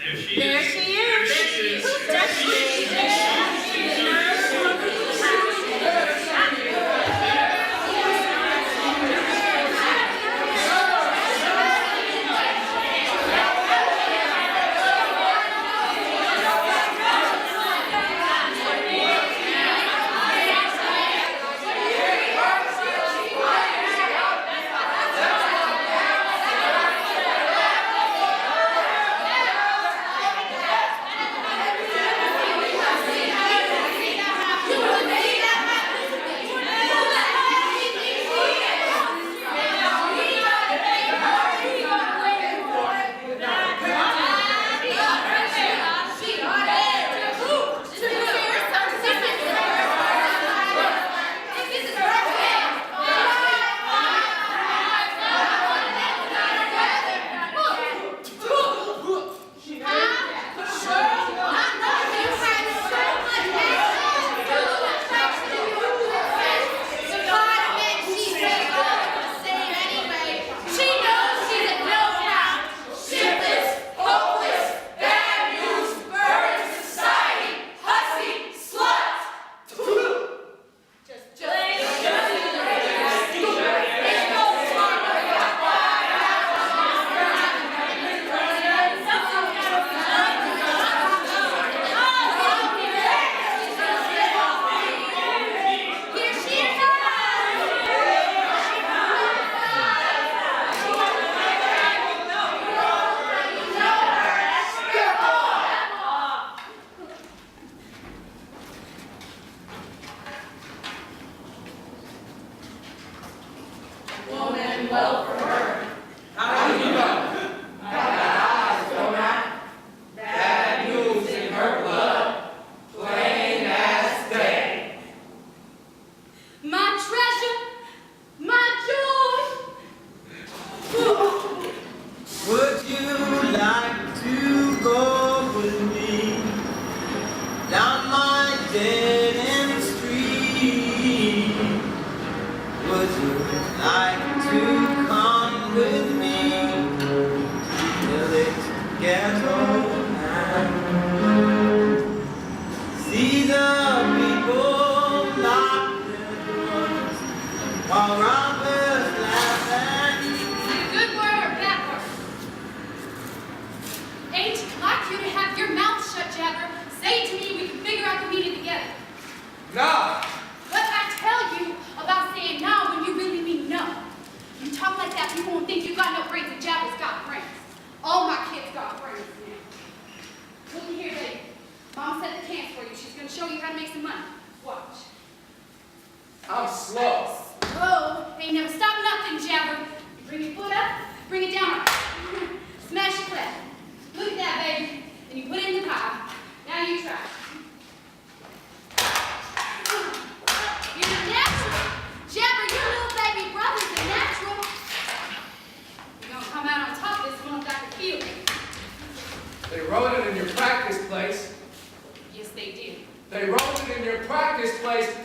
There she is. Who's that?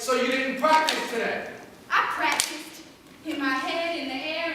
So you didn't practice today? I practiced in my head, in the air,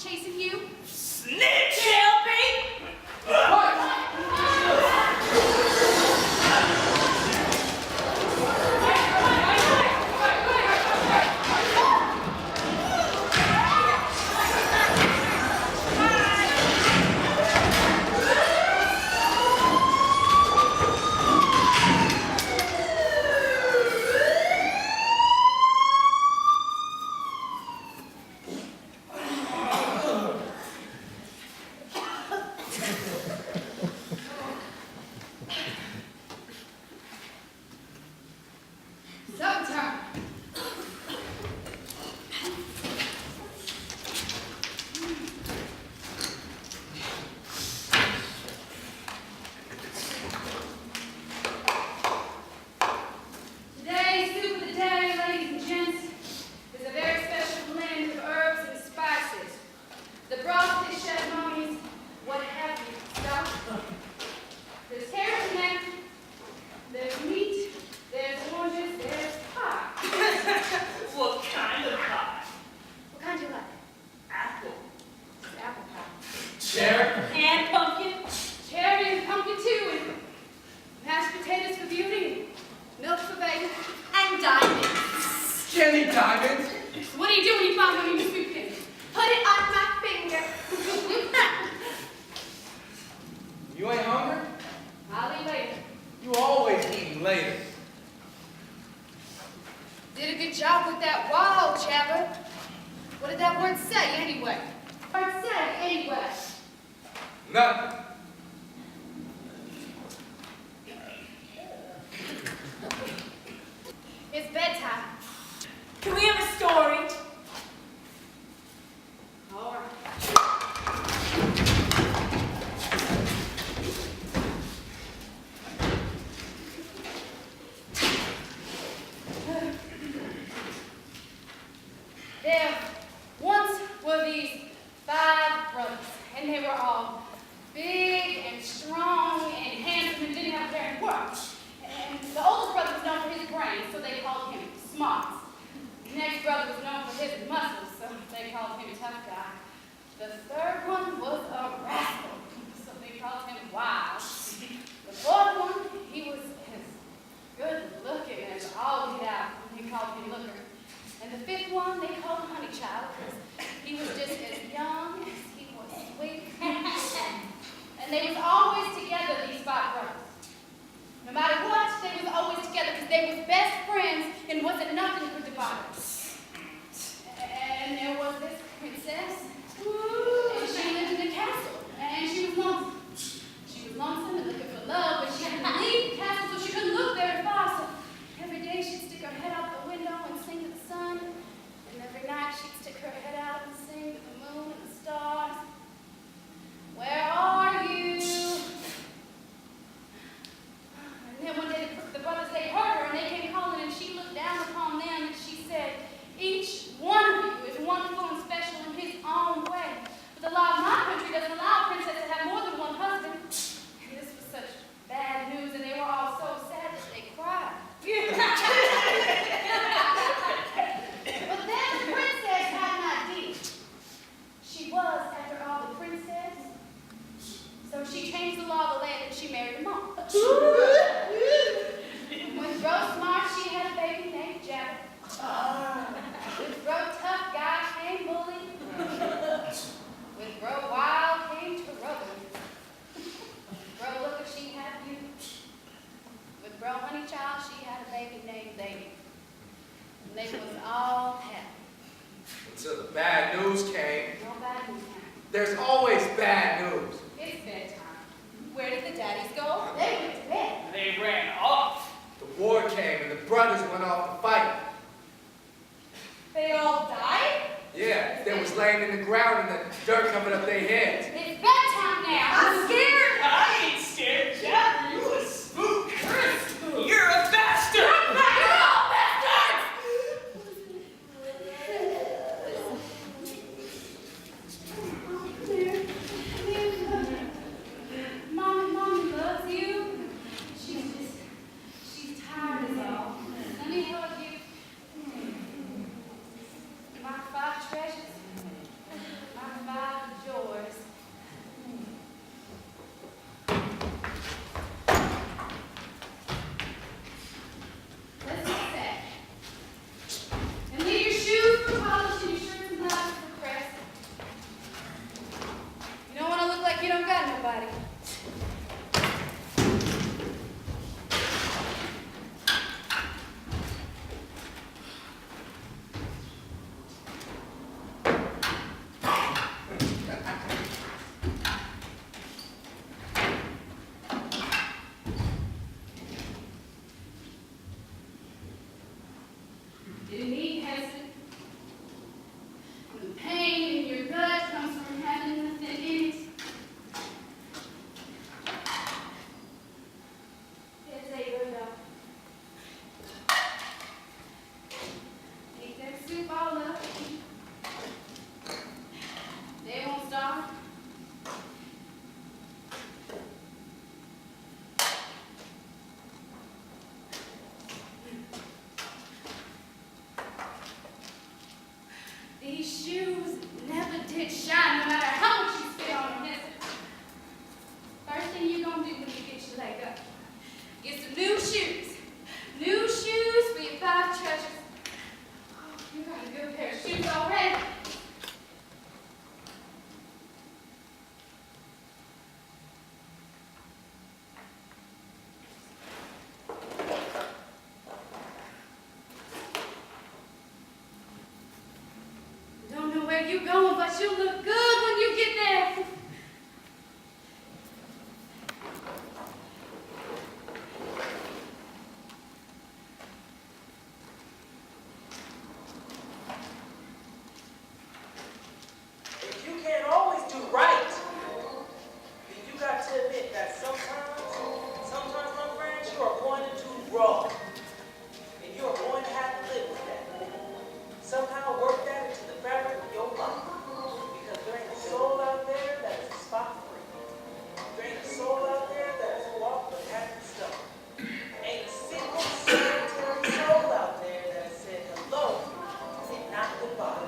chasing you? Snitch! Help me! Sometime. Today's soup of the day, ladies and gents, is a very special blend of herbs and spices. The broth is chef mommy's what have you stuff. There's carrots in there, there's meat, there's oranges, there's pie. What kind of pie? What kind do you like? Apple. It's apple pie. Chair. And pumpkin. Cherry and pumpkin too, and mashed potatoes for beauty, milk for baby, and diamonds. Jenny Diamond. What do you do when you find one in your sweet pin? Put it on my finger. You ain't hungry? I'll eat later. You always eating later. Did a good job with that wall, Jabber. What did that word say anyway? Word say anyway. Nothing. It's bedtime. Can we have a story? All right. There once were these 5 brothers, and they were all big and strong and handsome and didn't have a care in the world. And the oldest brother was known for his brains, so they called him Smarts. The next brother was known for his muscles, so they called him Tough Guy. The third one was a rascal, so they called him Wild. The fourth one, he was as good looking as all get out, and they called him Looker. And the fifth one, they called him Honey Child, because he was just as young as he was sweet. And they was always together, these 5 brothers. No matter what, they was always together, because they was best friends, and wasn't nothing could divide us. And there was this princess, and she lived in a castle, and she was lonesome. She was lonesome and looking for love, but she had to leave the castle, so she couldn't look very far. So every day she'd stick her head out the window and sing to the sun, and every night she'd stick her head out and sing to the moon and the stars. Where are you? And then one day the brothers, they heard her, and they came calling, and she looked down upon them, and she said, each one of you is wonderful and special in his own way. But the law of my country doesn't allow a princess to have more than one husband. And this was such bad news, and they were all so sad that they cried. But then the princess had an idea. She was, after all, the princess. So she changed the law of the land and she married him off. With Rose Smart, she had a baby named Jack. With Bro Tough Guy came Bully. With Bro Wild came Trouble. Bro Looker, she had you. With Bro Honey Child, she had a baby named Lady. And they was all happy. Until the bad news came. No bad news came. There's always bad news. It's bedtime. Where did the daddies go? They went to bed. They ran off. The war came and the brothers went off to fight. They all died? Yeah, they was laying in the ground and the dirt covered up their heads. It's bedtime now. I'm scared. I ain't scared, Jack. You a spook. You're a bastard. You're all bastards! Mommy loves you. She's tired is all. Let me hug you. My 5 treasures. My 5 but you look good when you get there. If you can't always do right, then you got to admit that sometimes, my friends, you are going to do wrong. And you are going to have to live with that. Somehow work that into the fabric of your life. Because there ain't a soul out there that is spot free. There ain't a soul out there that is walked with happy stuff. Ain't a single solitary soul out there that has said hello and not goodbye.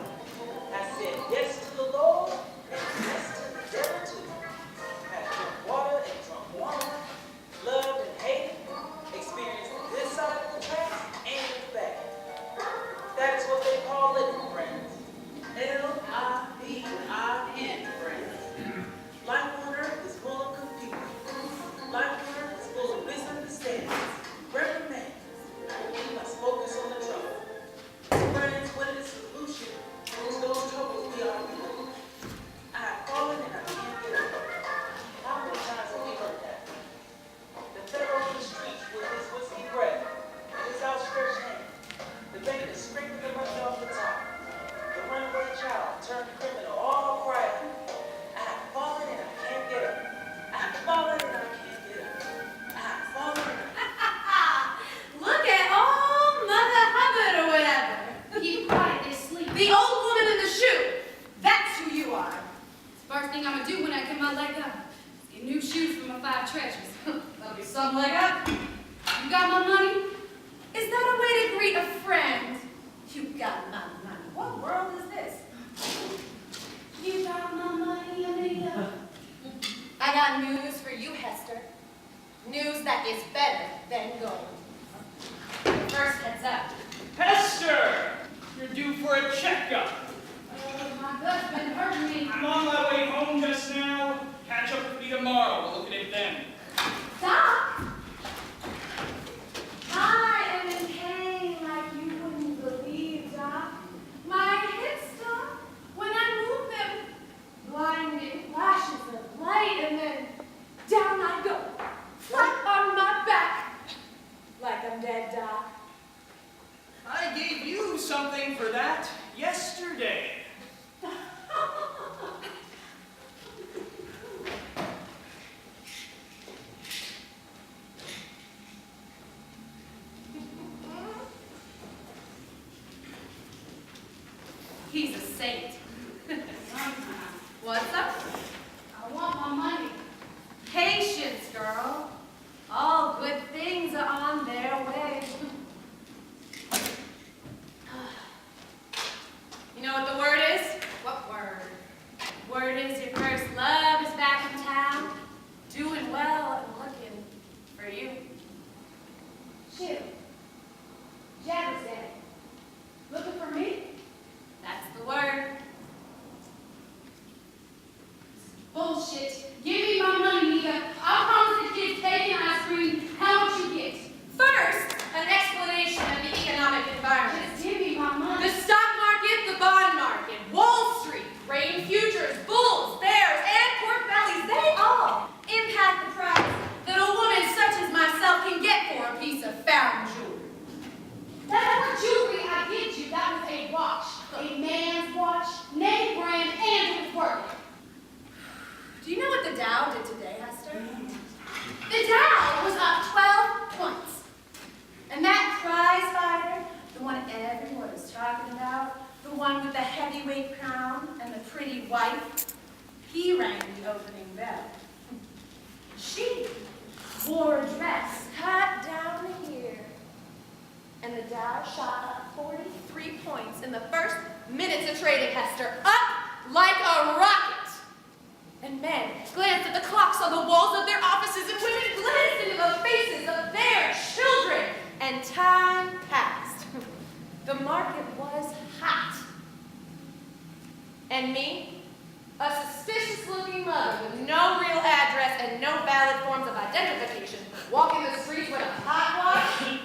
Has said yes to the Lord and yes to the devil too. Has drunk water and drunk wine, loved and hated, experienced the good side of the tracks and the bad. That is what they call living, friends. L-I-V-I-N, friends. Life on earth is full of confusion. Life on earth is full of misunderstandings. Reprimand. We must focus on the trouble. Friends, what is the solution to those troubles we are in? I have fallen and I can't get up. How many times have we heard that? The fellow in the streets with his whiskey breath and his outstretched hand. The beggar scraping the money off the top. The runaway child turned criminal, all cry out. I have fallen and I can't get up. I have fallen and I can't get up. I have fallen and I Look at old Mother Hubbard or whatever. Keep quiet, they're sleeping. The old woman in the shoe. That's who you are. First thing I'm gonna do when I get my leg up is get new shoes for my 5 treasures. That'll be some leg up. You got my money? Is that a way to greet a friend? You got my money. What world is this? You got my money, Anita. I got news for you, Hester. News that is better than gold. First, heads up. Hester! You're due for a checkup. Oh, my gut's been hurting me. I'm on my way home just now. Catch up with me tomorrow. We'll look at it then. Doc! I am in pain like you wouldn't believe, Doc. My hips, Doc, when I move them, blinding flashes of light, and then down I go, flat on my back, like I'm dead, Doc. I gave you something for that yesterday. He's a saint. What's up? I want my money. Patience, girl. All good things are on their way. You know what the word is? What word? Word is your first love is back in town, doing well and looking for you. Chill. Jabber's daddy. Looking for me? That's the word. Bullshit. Give me my money, Nita. I promise the kids cake and ice cream. How much you get? First, an explanation of the economic environment. Just give me my money. The stock market, the bond market, Wall Street, grain futures, bulls, bears, and pork bellies, they all impact the price that a woman such as myself can get for a piece of found jewelry. That what jewelry I get you, that was a watch. A man's watch, name brand, and it was working. Do you know what the Dow did today, Hester? The Dow was up 12 points. And that prize fighter, the one everyone is talking about, the one with the heavyweight crown and the pretty wife, he rang the opening bell. She wore a dress cut down here. And the Dow shot up 43 points in the first minutes of trading, Hester. Up like a rocket. And men glanced at the clocks on the walls of their offices, and women glanced into the faces of their children. And time passed. The market was hot. And me, a suspicious-looking mother with no real address and no valid forms of identification, walking the streets with a hot watch.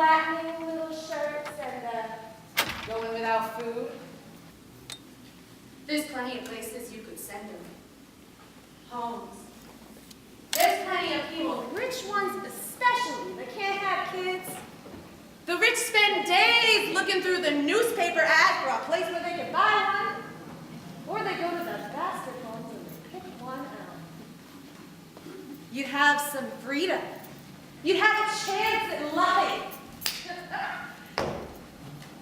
flattening little shirts and going without food. There's plenty of places you could send them. Homes. There's plenty of people, rich ones especially, that can't have kids. The rich spend days looking through the newspaper ad for a place where they can buy one. Or they go to the bastard homes and pick one out. You'd have some freedom. You'd have a chance at life.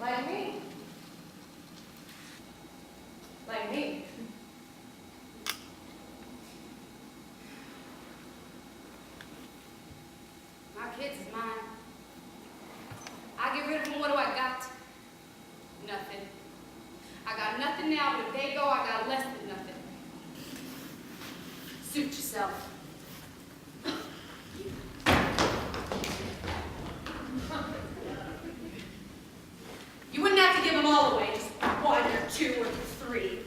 Like me. Like me. My kids is mine. I get rid of them, what do I got? Nothing. I got nothing now, but if they go, I got less than nothing. Suit yourself. You wouldn't have to give them all away, just one or two or three.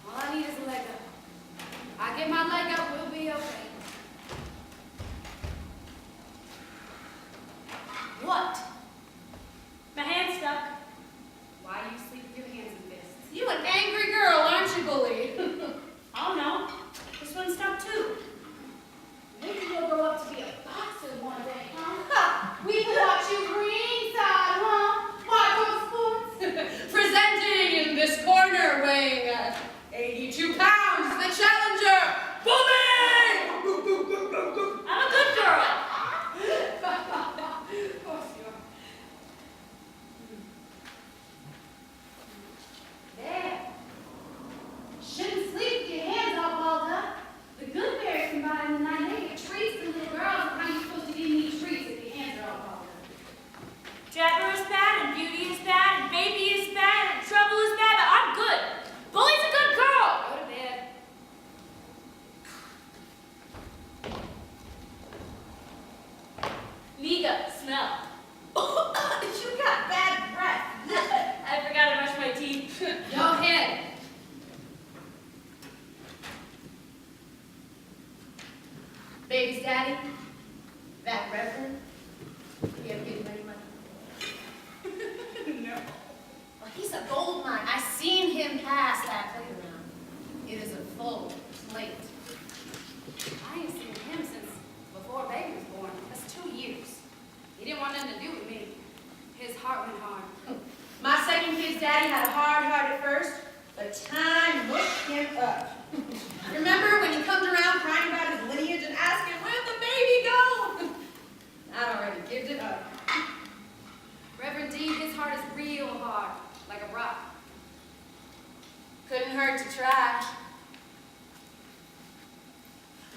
All I need is a leg up. I get my leg up, we'll be okay. What? My hand's stuck. Why do you sleep with your hands in fists? You an angry girl, aren't you, bully? Oh no, this one's stuck too. Maybe you'll grow up to be a boxer one day, huh? We can watch you ringside, huh? Watch those sports. Presenting in this corner, weighing 82 pounds, the challenger, Bully! I'm a good girl. Of course you are. There. Shouldn't sleep with your hands all balled up. The good bears can buy in the night. They get treats to little girls. How are you supposed to give me treats if your hands are all balled up? Jabber is bad, and beauty is bad, and baby is bad, and trouble is bad, but I'm good. Bully's a good girl. Go to bed. Niga, smell. You got bad breath. I forgot to brush my teeth. Go ahead. Baby's daddy, that reverend, you ever give him any money? No. Well, he's a gold mine. I seen him pass that playground. It is a full plate. I ain't seen him since before baby was born. That's 2 years. He didn't want nothing to do with me. His heart went hard. My second kid's daddy had a hard heart at first, but time mushed him up. Remember when he comes around crying about his lineage and asking, where'd the baby go? I'd already given it up. Reverend Dean, his heart is real hard, like a rock. Couldn't hurt to try.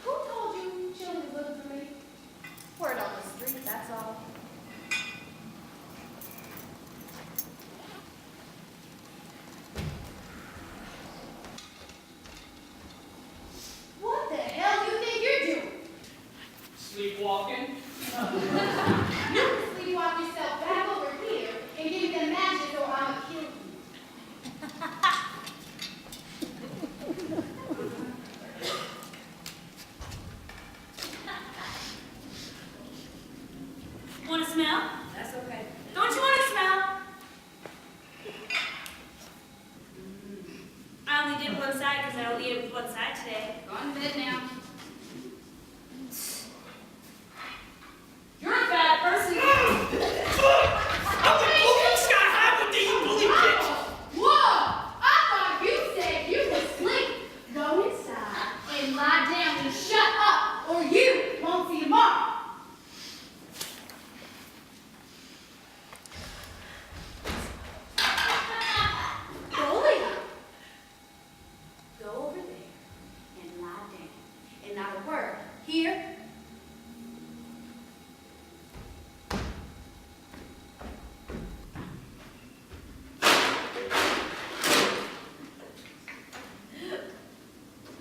Who told you children was looking for me? Word on the street, that's all. What the hell do you think you're doing? Sleepwalking. You can sleepwalk yourself back over here and give me the matches or I'ma kill you. Want to smell? That's okay. Don't you want to smell? I only did one side because I only ate with one side today. Go on to bed now. You're a bad person. I'm the bully Sky High with these bully bitch. Whoa! I thought you said you would sleep. Go inside and lie down and shut up, or you won't see tomorrow. Bully. Go over there and lie down. And not a word. Here.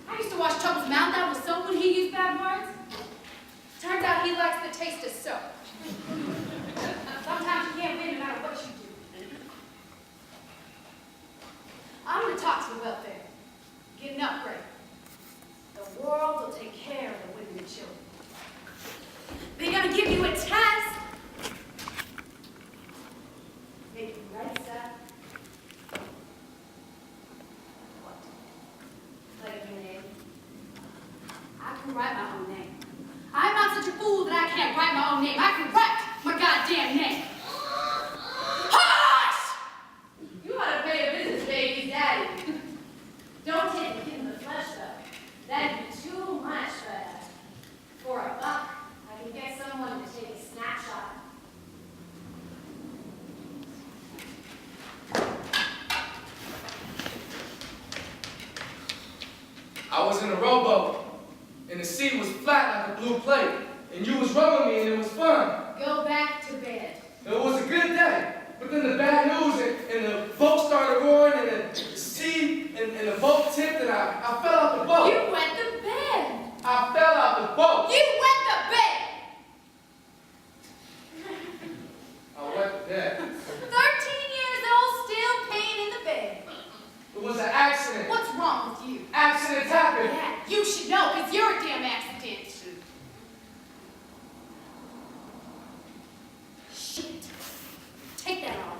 I used to wash Trouble's mouth out with soap when he used bad words. Turns out he likes the taste of soap. Sometimes you can't win no matter what you do. I'm going to talk to the welfare. Get an upgrade. The world will take care of the women and children. They're gonna give you a test. doggone name. I can write my goddamn name. Hush! You ought to pay a visit to baby's daddy. Don't take a kid in the flesh, though. That'd be too much, but for $1, I can get someone to take a snapshot. I was in a rowboat, and the sea was flat like a blue plate, and you was rowing me, and it was fun. Go back to bed. It was a good day, but then the bad news, and the boat started roaring, and the sea, and the boat tipped, and I fell out the boat. You wet the bed. I fell out the boat. You wet the bed. I wet the bed. 13 years old, still peeing in the bed. It was an accident. What's wrong with you? Accidents happen. Yeah, you should know, because you're a damn accident. Shit. Take that off.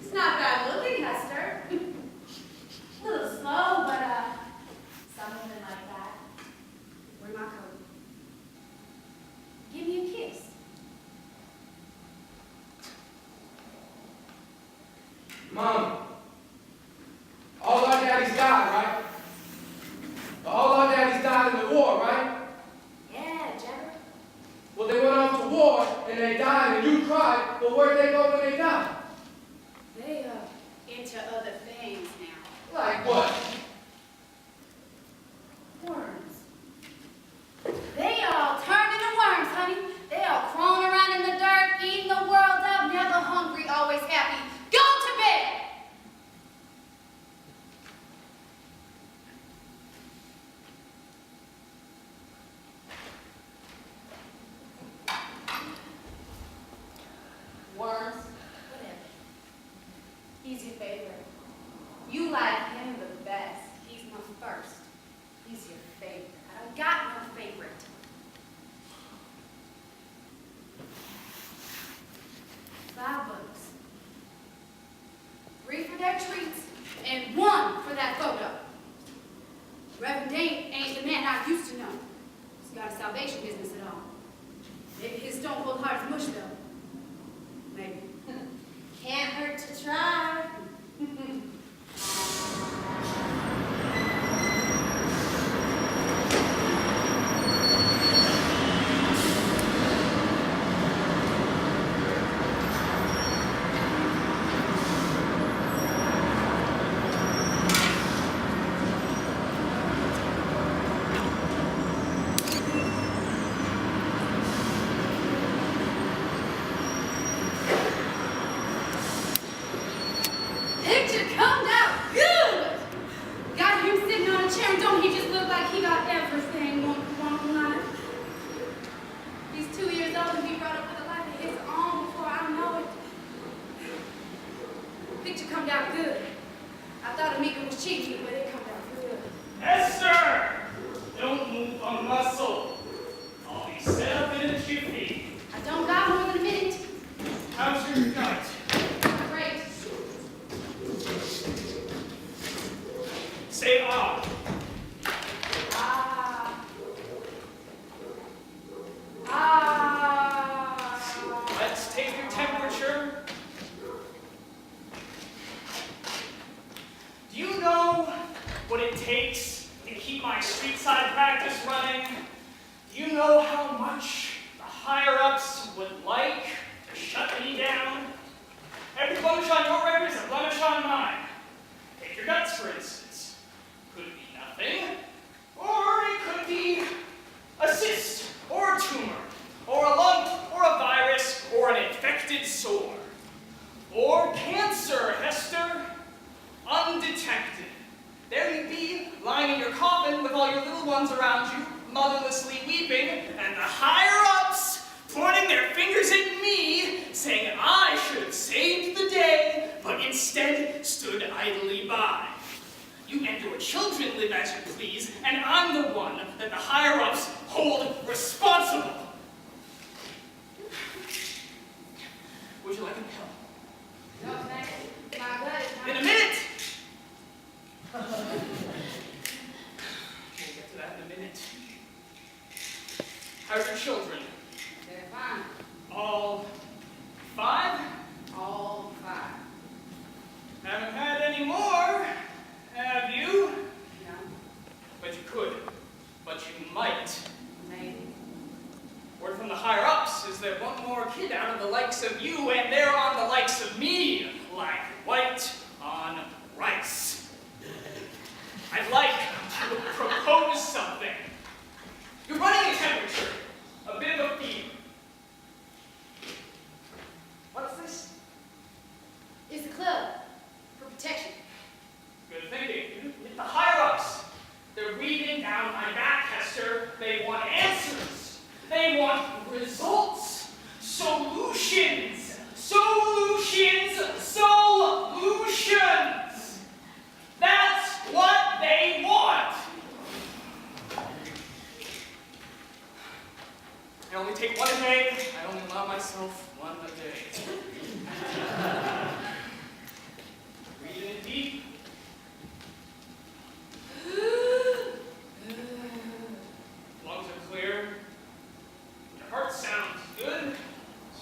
It's not bad looking, Hester. A little slow, but something like that. Where's my coat? Give me a kiss. Mom, all our daddies died, right? All our daddies died in the war, right? Yeah, Jenna. Well, they went off to war, and they died, and you cried. Well, where'd they go when they died? They into other things now. Like what? Worms. They all turned into worms, honey. They all crawling around in the dirt, eating the world up, never hungry, always happy. Go to bed! Worms? Whatever. He's your favorite. You like him the best. He's my first. He's your favorite. I don't got no favorite. $5. 3 for their treats, and 1 for that photo. Reverend Dane ain't the man I used to know. He's got a salvation business at all. Maybe his stone cold heart's mush though. Maybe. Can't hurt to try. Picture comes out good! Got him sitting on a chair, and don't he just look like he got everything wrong in life? He's 2 years old and he brought up with a life of his own before I know it. Picture come out good. I thought Amika was cheeky, but it come out good. Esther! Don't move a muscle. I'll be set up in a jiffy. I don't got more than a minute. How's your gut? Great. Say ah. Ah. Ah. Let's take your temperature. Do you know what it takes to keep my street side practice running? Do you know how much the higher-ups would like to shut me down? Every blemish on your record is a blemish on mine. Take your guts, for instance. Could be nothing, or it could be a cyst, or a tumor, or a lump, or a virus, or an infected sore. Or cancer, Hester, undetected. There you'd be, lying in your coffin with all your little ones around you, motherlessly weeping, and the higher-ups pointing their fingers at me, saying I should have saved the day, but instead stood idly by. You and your children live as you please, and I'm the one that the higher-ups hold responsible. Would you like a pill? No, thanks. My gut is In a not... minute! We'll get to that in a minute. How are your children? They're fine. All 5? All 5. Haven't had any more, have you? No, But you could. But you might. maybe. Word from the higher-ups is they want more kid out of the likes of you, and they're on the likes of me, like white on rice. I'd like to propose something. You're running a temperature, a bit of a fever. What's this? It's a club for protection. Good thinking. The higher-ups, they're breathing down my back, Hester. They want answers. They want results. Solutions. Solutions. Solutions. That's what they want. I only take one a day. I only allow myself one a day. Breathe in deep. Lungs are clear. Your heart sounds good.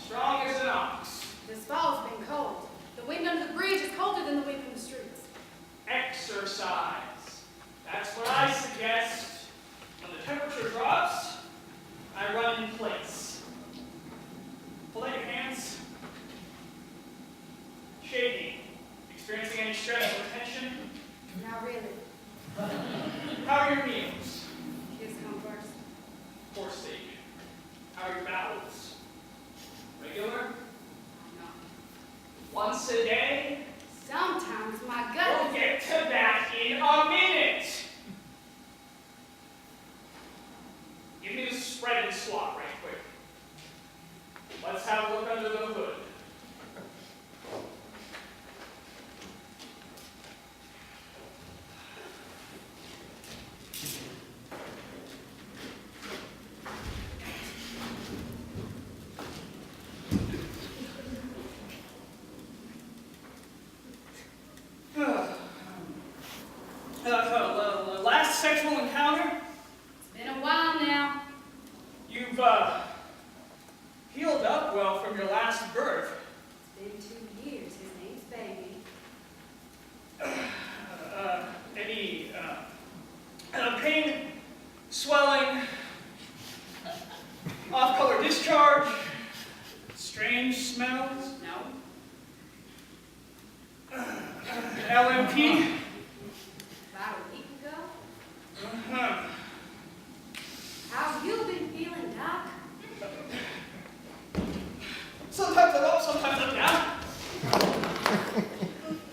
Strong as an ox. This fall's been cold. The wind under the bridge is colder than the wind from the streets. Exercise. That's what I suggest. When the temperature drops, I run in place. Pull out your hands. Shaking. Experiencing any stress or tension? Not really. How are your meals? Kids come first. Poor sake. How are your bowels? Regular? No. Once a day? Sometimes my gut We'll get to that in a minute. Give me the spread and swap right quick. Let's have a look under the hood. Last sexual encounter? It's been a while now. You've healed up well from your last birth. It's been 2 years. His name's Baby. Any pain, swelling, off-color discharge, strange smells? No. LMP? About a week ago. Uh-huh. How've you been feeling, Doc? Sometimes I'm up, sometimes I'm down.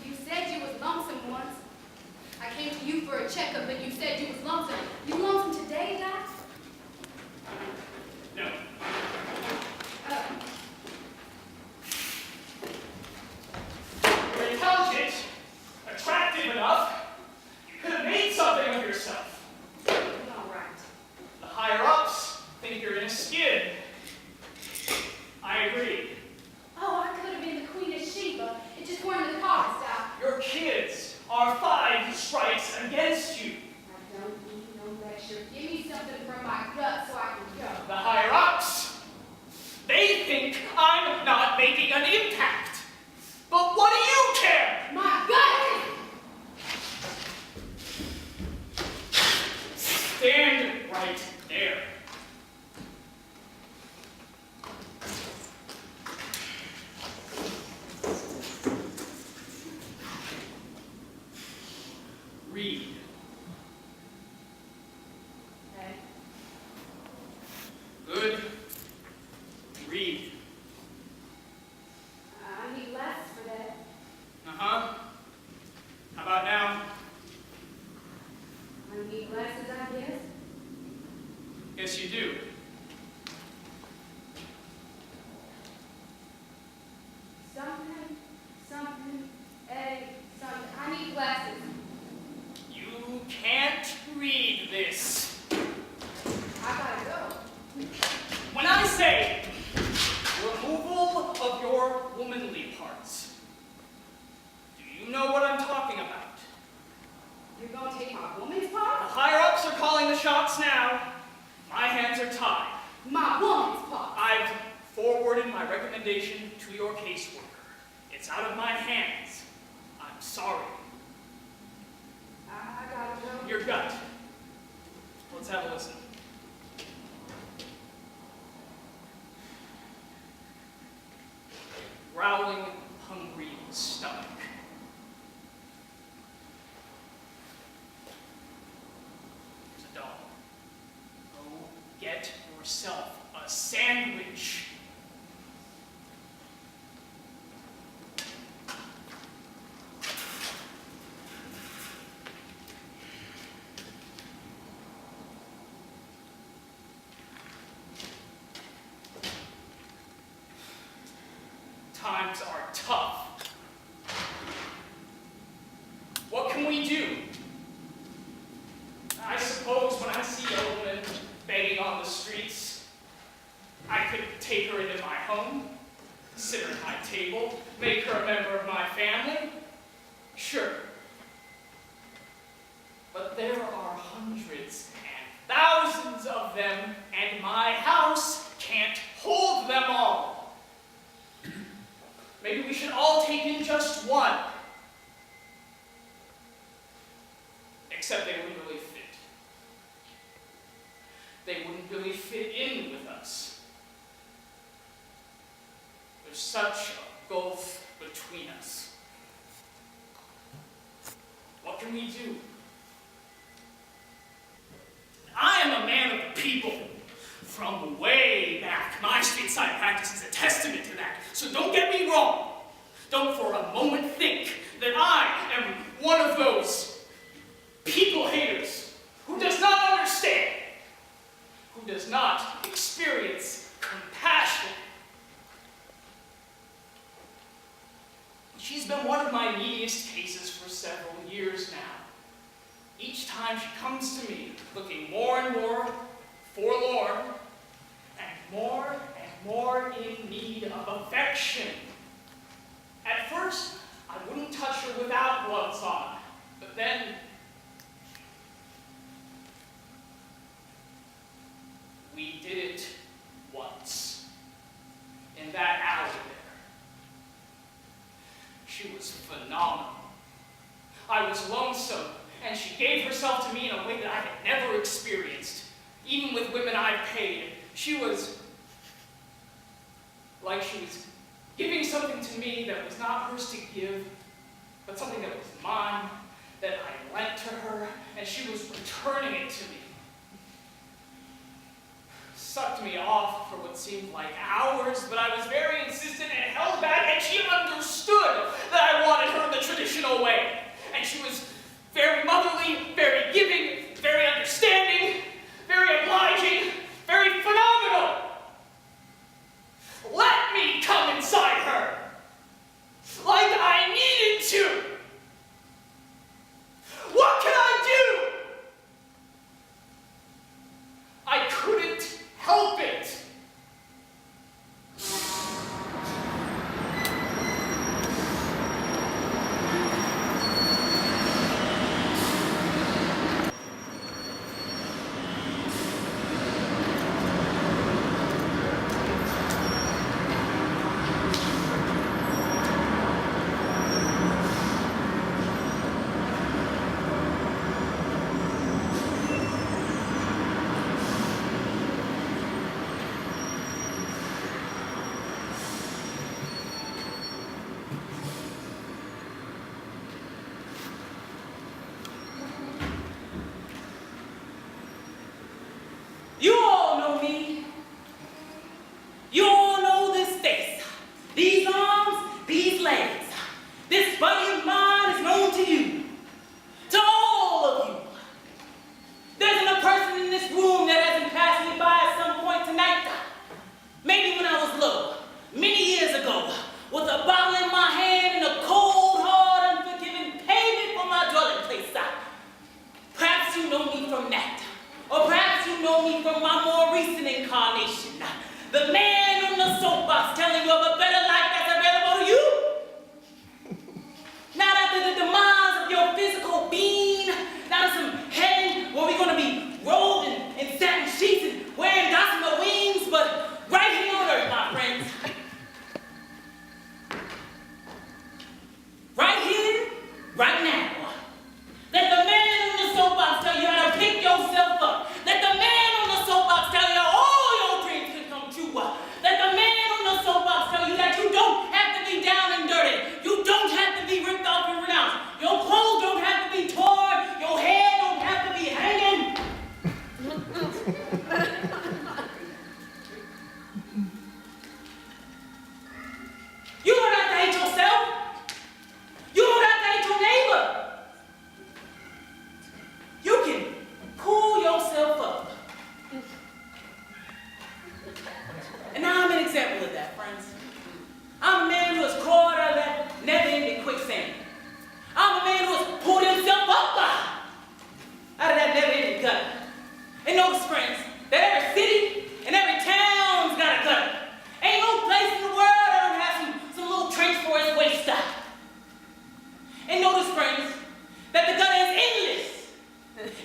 You said you was lonesome once. I came to you for a checkup, but you said you was lonesome. You lonesome today, Doc? No. Oh. You're intelligent, attractive enough. You could have made something of yourself. All right. The higher-ups think you're in a skid. I agree. Oh, I could have been the Queen of Sheba. It just weren't in the cards, Doc. Your kids are 5 strikes against you. I don't need no lecture. Give me something from my gut so I can go. The higher-ups, they think I'm not making an impact. But what do you care? My gut! Stand right there. Read. Okay. Good. Read. I need glasses for that. Uh-huh. How about now? I need glasses, I guess. Yes, you do. Something, something, something. I need glasses. shots now. My hands are tied. My woman's part. I've forwarded my recommendation to your caseworker. It's out of my hands. I'm sorry. I gotta go. Your gut. Let's have a listen. Growling, hungry stomach. There's a dog. Go get yourself a sandwich. Times are tough. What can we do? I suppose when I see a woman begging on the streets, I could take her into my home, sit her at my table, make her a member of my family. Sure. But there are hundreds and thousands of them, and my house can't hold them all. Maybe we should all take in just one. Except they wouldn't really fit. They wouldn't really fit in with us. There's such a gulf between us. What can we do? I am a man of the people. From way back, my street-side practice is a testament to that. So don't get me wrong. Don't for a moment think that I am one of those people haters who does not understand, who does not experience compassion. She's been one of my neediest cases for several years now. Each time she comes to me looking more and more forlorn, and more in need of affection. At first, I wouldn't touch her without gloves on, but then we did it once, in that alley there. She was phenomenal. I was lonesome, and she gave herself to me in a way that I had never experienced. Even with women I've paid, she was like she was giving something to me that was not hers to give, but something that was mine, that I lent to her, and she was returning it to me. Sucked me off for what seemed like hours, but I was very insistent and held back, and she understood that I wanted her the traditional way. And she was very motherly, very giving, very understanding, very obliging, very phenomenal. Let me come inside her, like I needed to. What can I do? I couldn't help it. You all know me. You all know this face, these arms, these legs. This body of mine is known to you, to all of you. There isn't a person in this room that hasn't passed me by at some point tonight. Maybe when I was little, many years ago, with a bottle in my hand and a cold, hard, unforgiving payment for my dwelling place. Perhaps you know me from that. Or perhaps you know me from my more recent incarnation. The man on the soapbox telling you of a better life that's available to you. Not after the demise of your physical being, not of some heaven where we're going to be rolled notice, friends, that every city and every town's got a gutter. Ain't no place in the world that don't have some little trench for its waste stop. And notice, friends, that the gutter is endless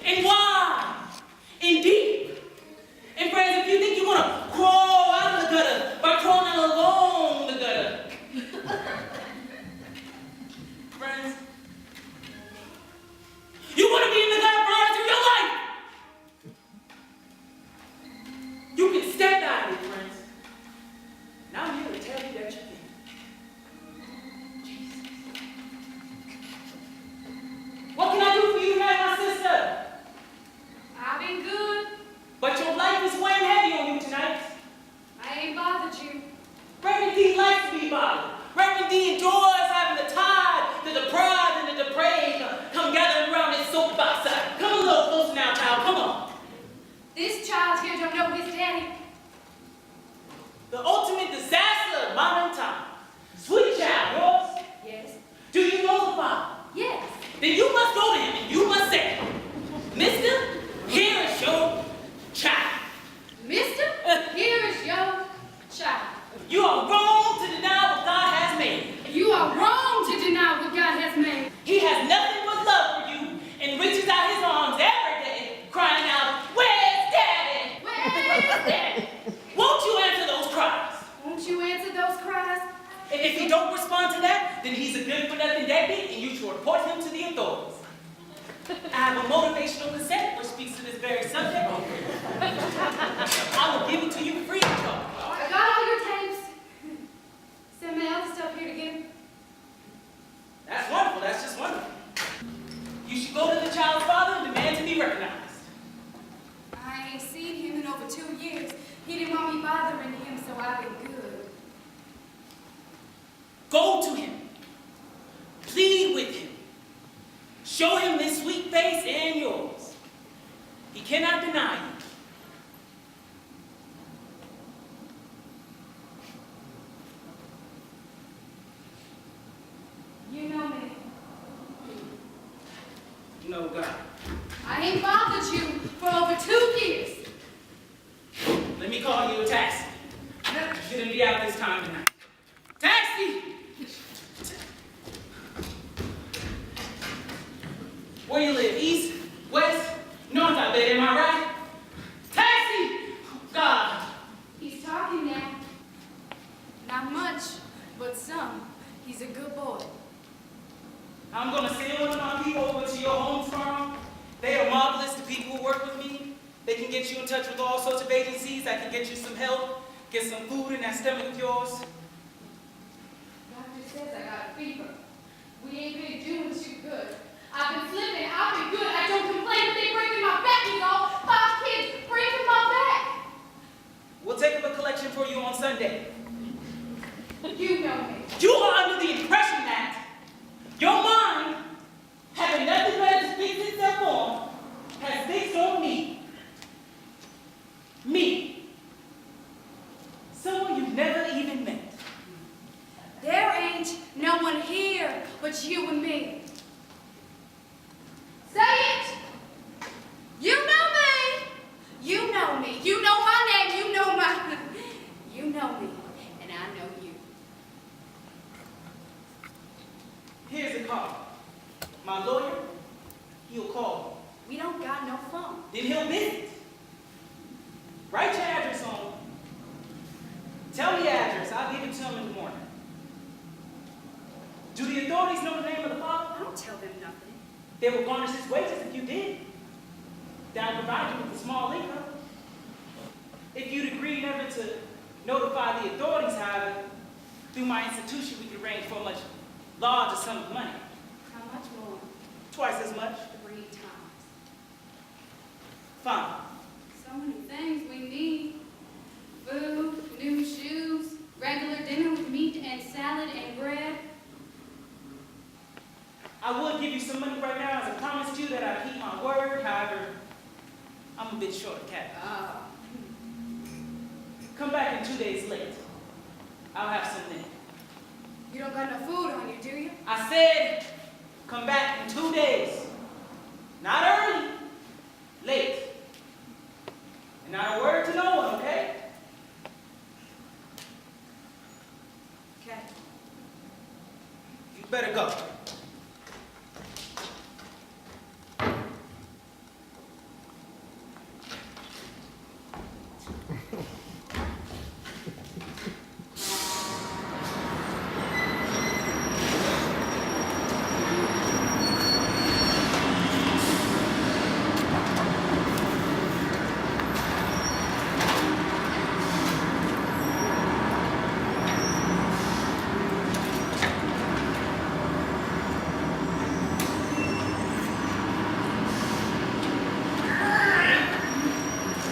and wide and deep. And friends, if you think you're gonna crawl out of the gutter by crawling along the gutter, friends, you want to be in the gutter for the rest of your life. You can step out of it, friends. Now I'm here to tell you that you can. Jesus. What can I do for you tonight, my sister? I've been good. But your life is weighing heavy on you tonight. I ain't bothered you. Reverend D likes to be bothered. Reverend D enjoys having the tide, the deprived, and the depraved come gathering around this soapbox. Come a little closer now, child. Come on. This child here don't know his daddy. The ultimate disaster of modern time. Sweet child, yours. Yes. Do you know the Father? Yes. Then you must go to him and you must say, Mister, here is your child. Mister, here is your child. You are wrong to deny what God has made. You are wrong to deny what God has made. He has nothing but love for you and reaches out his arms every day, crying out, where's Daddy? Where's Daddy? Won't you answer those cries? Won't you answer those cries? And if he don't respond to that, then he's a good-for-nothing deadbeat, and you should report him to the authorities. I have a motivational cassette which speaks to this very subject. I will give it to you free of charge. I got all your tapes. Send my other stuff here to get him. That's wonderful. That's just wonderful. You should go to the child's father and demand to be recognized. I ain't seen him in over 2 years. He didn't want me bothering him, so I've been good. Go to him. Plead with him. Show him this sweet face and yours. He cannot deny you. You know me. You know God. I ain't bothered you for over 2 years. Let me call you a taxi. You shouldn't be out this time tonight. Taxi! Where you live? East? West? North, I bet, am I right? Taxi! God! He's talking now. Not much, but some. He's a good boy. I'm gonna send one of my people over to your home farm. They are marvelous, the people who work with me. They can get you in touch with all sorts of agencies that can get you some help, get some food in that stomach of yours. Doctor says I got a fever. We ain't been doing too good. I've been slipping. I've been good. I don't complain, but they breaking my back, you know. 5 kids breaking my back. We'll take up a collection for you on Sunday. You know me. You are under the impression that your mind, having nothing better to fix itself on, has fixed on me. Me. Someone you've never even met. There ain't no one here but you and me. Say it! You know me! You know me. You know my name. You know my... You know me. And I know you. Here's a call. My lawyer, he'll call We don't got no phone. you. Then he'll visit. Write your address on. Tell me your address. I'll give it to him in the morning. Do the authorities know the name of the father? I don't tell them nothing. They will garnish his wages if you did. That would provide you with a small income. If you'd agree never to notify the authorities, however, through my institution, we could arrange for a much larger sum of money. How much more? Twice as much. 3 times. Fine. So many things we need. Food, new shoes, regular dinner with meat and salad and bread. I would give you some money right now as I promised you that I'd keep my word. However, I'm a bit short of cash. Come back in 2 days late. I'll have some then. You don't got no food on you, do you? I said, come back in 2 days. Not early, late. And not a word to no one, okay? Okay. You better go.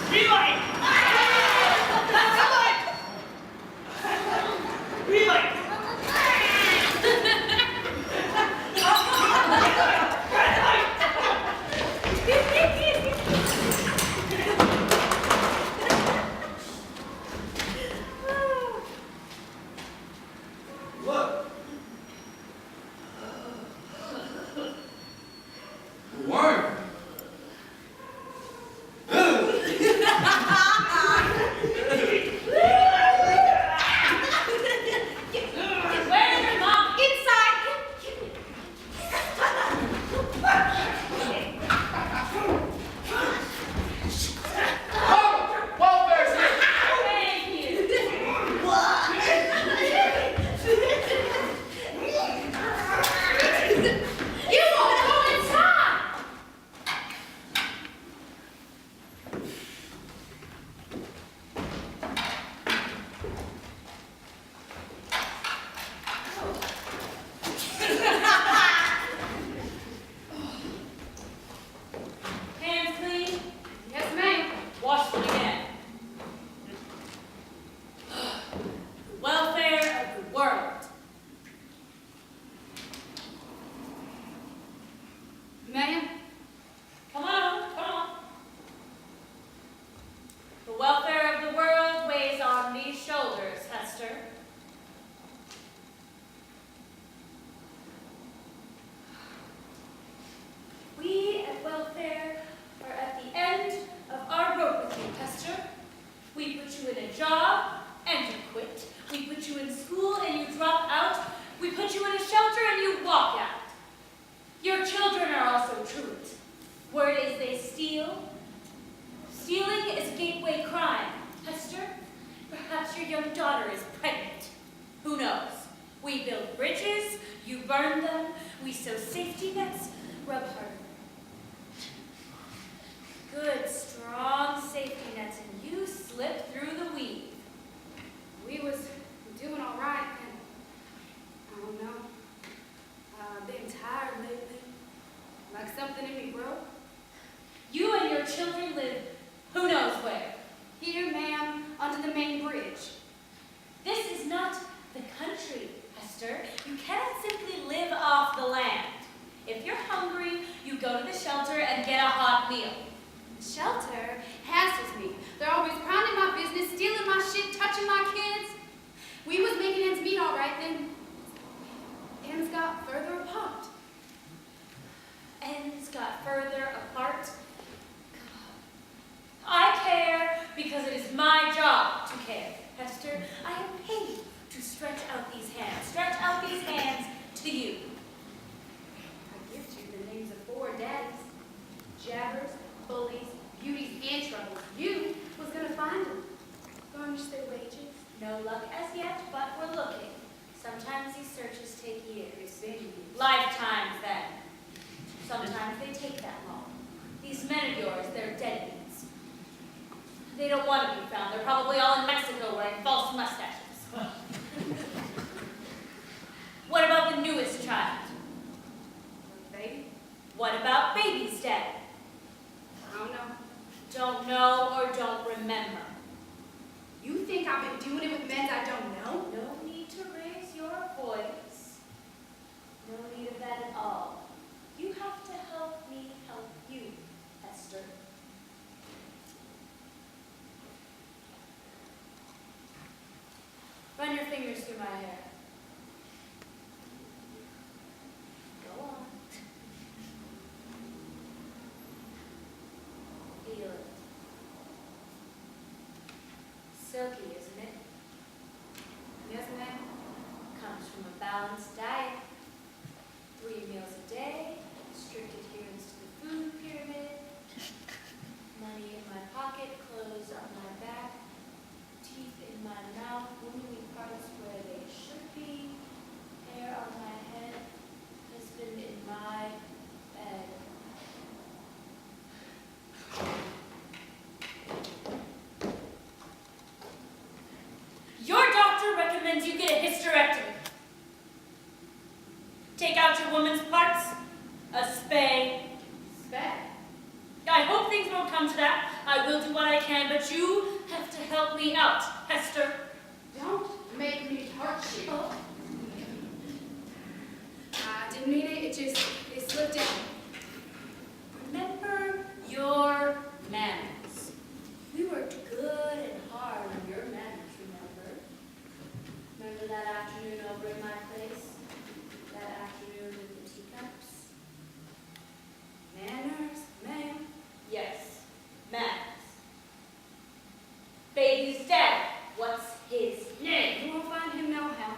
Relay! Relay! Look. Worm. Where's your mom? Inside. Oh, welfare's here. Thank you. You won't go inside! Hands clean. Yes, ma'am. Wash them again. Welfare of the world. Ma'am? Come on, come on. The welfare of the world weighs on these shoulders, Hester. We at welfare are at the end of our rope with you, Hester. We put you in a job and you quit. We put you in school and you drop out. We put you in a shelter and you walk out. Your children are also truant. Word is they steal. Stealing is a gateway crime. Hester, perhaps your young daughter is pregnant. Who knows? We build bridges, you burn them, we sew safety nets, rub harder. Good, strong safety nets, and you slip through the weave. We was doing all right, and I don't know. Been tired lately. Like something in me broke. You and your children live who knows where. Here, ma'am, under the main bridge. This is not the country, Hester. You cannot simply live off the land. If you're hungry, you go to the shelter and get a hot meal. Shelter hassles me. They're always pounding my business, stealing my shit, touching my kids. We was making ends meet all right, then ends got further apart. Ends got further apart. I care because it is my job to care, Hester. I am paid to stretch out these hands to you. I give you the names of 4 daddies. Jabbers, bullies, beauties, and troubles. You was gonna find them. Garnish their wages. No luck as yet, but we're looking. Sometimes these searches take years. Baby. Lifetimes, then. Sometimes they take that long. These men of yours, they're deadbeats. They don't want to be found. They're probably all in Mexico wearing false mustaches. What about the newest child? Baby? What about baby's dad? I don't know. Don't know or don't remember. You think I've been doing it with men I don't know? No need to raise your voice. No need of that at all. You have to help me help you, Hester. Run your fingers through my hair. Go on. Feel it. silky, isn't it? Yes, ma'am. Comes from a balanced diet. 3 meals a day, strict adherence to the food pyramid, money in my pocket, clothes on my back, teeth in my mouth, womanly parts where they should be, hair on my head, husband in my bed. Your doctor recommends you get a hysterectomy. Take out your woman's parts, a spay. Spay. I hope things won't come to that. I will do what I can, but you have to help me out, Hester. Don't make me hurt you. I didn't mean it. It slipped out. Remember your manners. We worked good and hard on your manners, remember? Remember that afternoon over in my place? That afternoon with the teacups? Manners, ma'am. Yes, manners. Baby's dead. What's his name? You won't find him no how.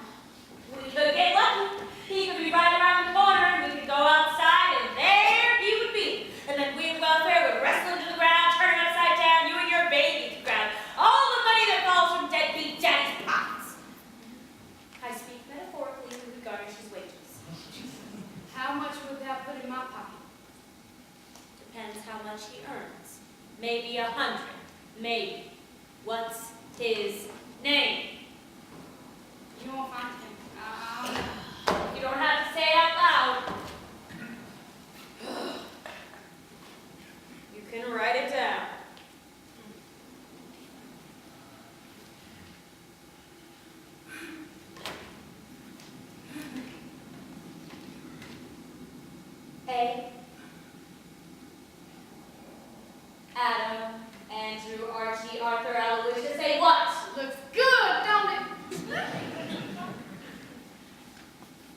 We could get lucky. He could be right around the corner, and we could go outside, and there he would be. And then we in welfare would wrestle him to the ground, turn him upside down, you and your baby to the ground. All the money that falls from deadbeat daddy's pockets. I speak metaphorically, we would garnish his wages. How much would that put in my pocket? Depends how much he earns. Maybe 100. Maybe. What's his name? You won't find him. You don't have to say it out loud. You can write it down. A. Adam, Andrew, Archie, Arthur, Aloysius. Say what? Looks good, don't it?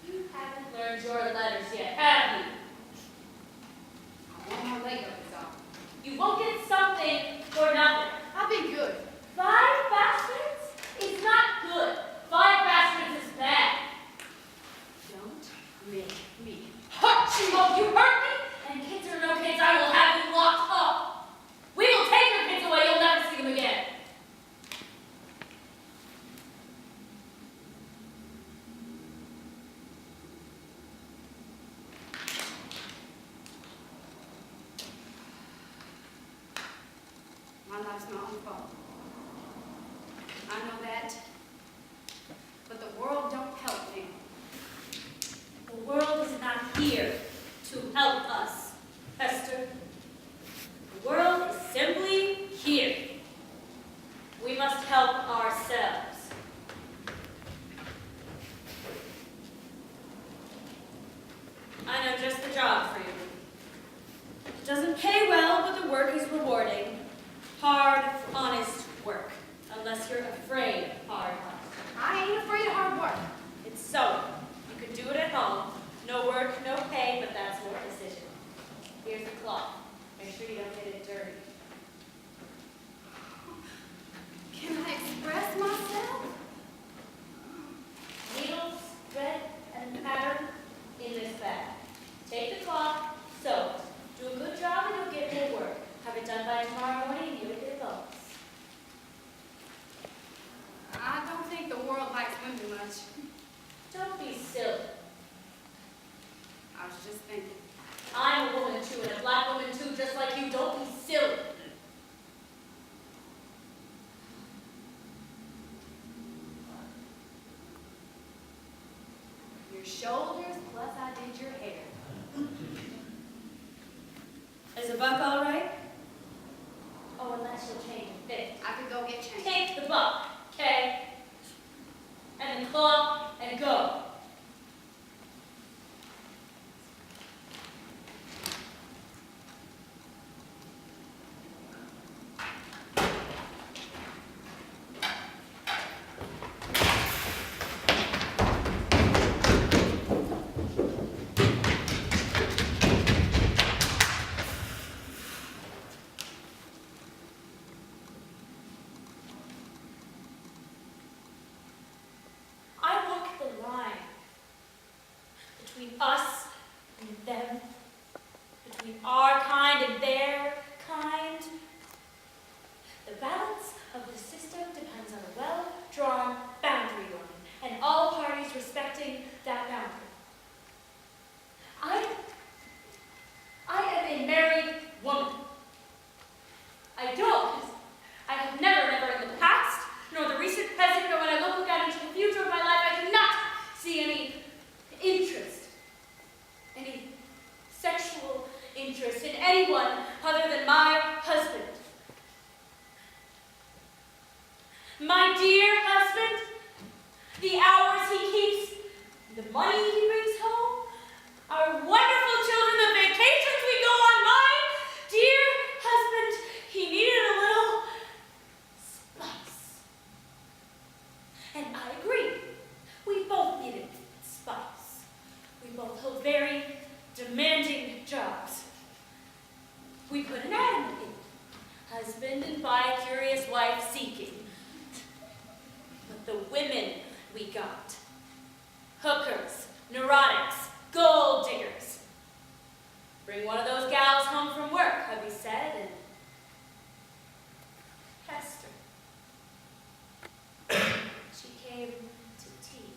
You haven't learned your letters yet, have you? I want my Lego, is all. You won't get something for nothing. I've been good. 5 bastards is not good. 5 bastards is bad. Don't make me Hurt you! Oh, you hurt me? And kids or no kids, I will have you locked up. We will take your kids away. You'll never see them again. My life's my own fault. I know that. But the world don't help me. The world is not here to help us, Hester. The world is simply here. We must help ourselves. I know just the job for you. It doesn't pay well, but the work is rewarding. Hard, honest work. Unless you're afraid of hard work. I ain't afraid of hard work. It's sewing. You can do it at home. No work, no pay, but that's your decision. Here's the cloth. Make sure you don't get it dirty. Can I express myself? Needles, thread, and pattern in this bag. Take the cloth, sew it. Do a good job and you'll get more work. Have it done by tomorrow morning and you'll get a bonus. I don't think the world likes women much. Don't be silly. I was just thinking. I'm a woman too, and a black woman too, just like you. Don't be silly. Your shoulders, plus I did your hair. Is a buck all right? Oh, unless you'll change a fit. I could go get changed. Take the buck, okay? And the cloth, and go. by curious wife seeking. But the women we got, hookers, neurotics, gold diggers. Bring one of those gals home from work, hubby said, and Hester. She came to tea.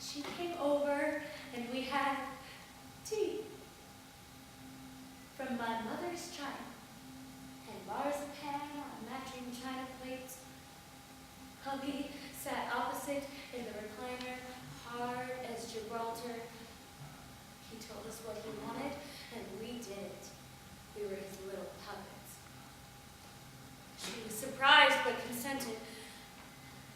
She came over and we had tea from my mother's china and marzipan on matching china plates. Hubby sat opposite in the recliner, hard as Gibraltar. He told us what he wanted, and we did it. We were his little puppets. She was surprised but consented.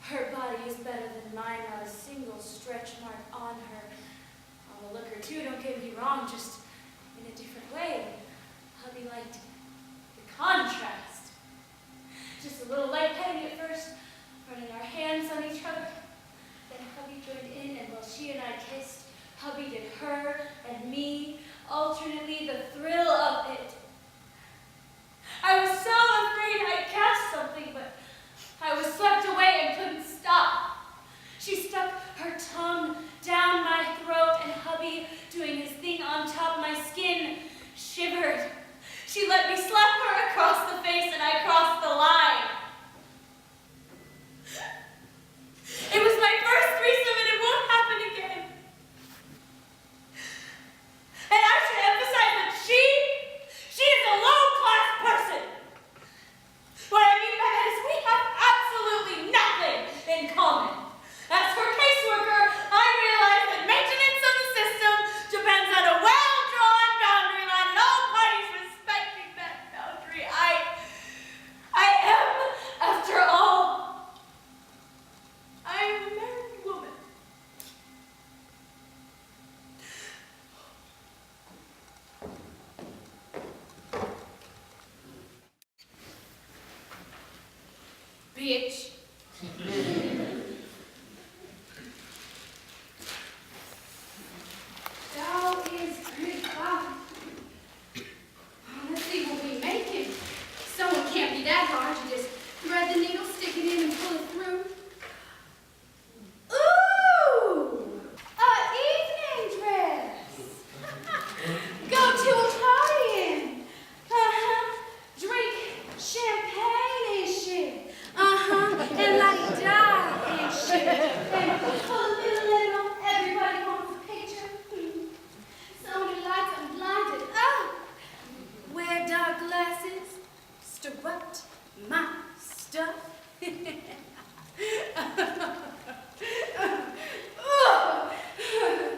Her body is better than mine, not a single stretch mark on her. I'm a looker too, don't get me wrong, just in a different way. Hubby liked the contrast. Just a little light petting at first, running our hands on each other. Then hubby joined in, and while she and I kissed, hubby did her and me, alternately, the thrill of it. I was so afraid I'd catch something, but I was swept away and couldn't stop. She stuck her tongue down my throat, and hubby, doing his thing on top of my skin, shivered. She let me slap her across the face, and I crossed the line. It was my first threesome, and it won't happen again. And I should emphasize that she is a low-class person. What I mean by that is we have absolutely nothing in common. As for caseworker, I realize that maintenance of the system depends on a well-drawn boundary line and all parties respecting that boundary. I am, after all, I am a married woman. Bitch. Thou is good God. Let's see what we making. Someone can't be that hard. You just thread the needle, stick it in, and pull it through. Ooh! Evening dress. Go to a party in. Drink champagne and shit. And like die and shit. And pull a little, everybody wants a picture. So many lights, I'm blinded. Oh! Wear dark glasses. Strut my stuff. Ugh.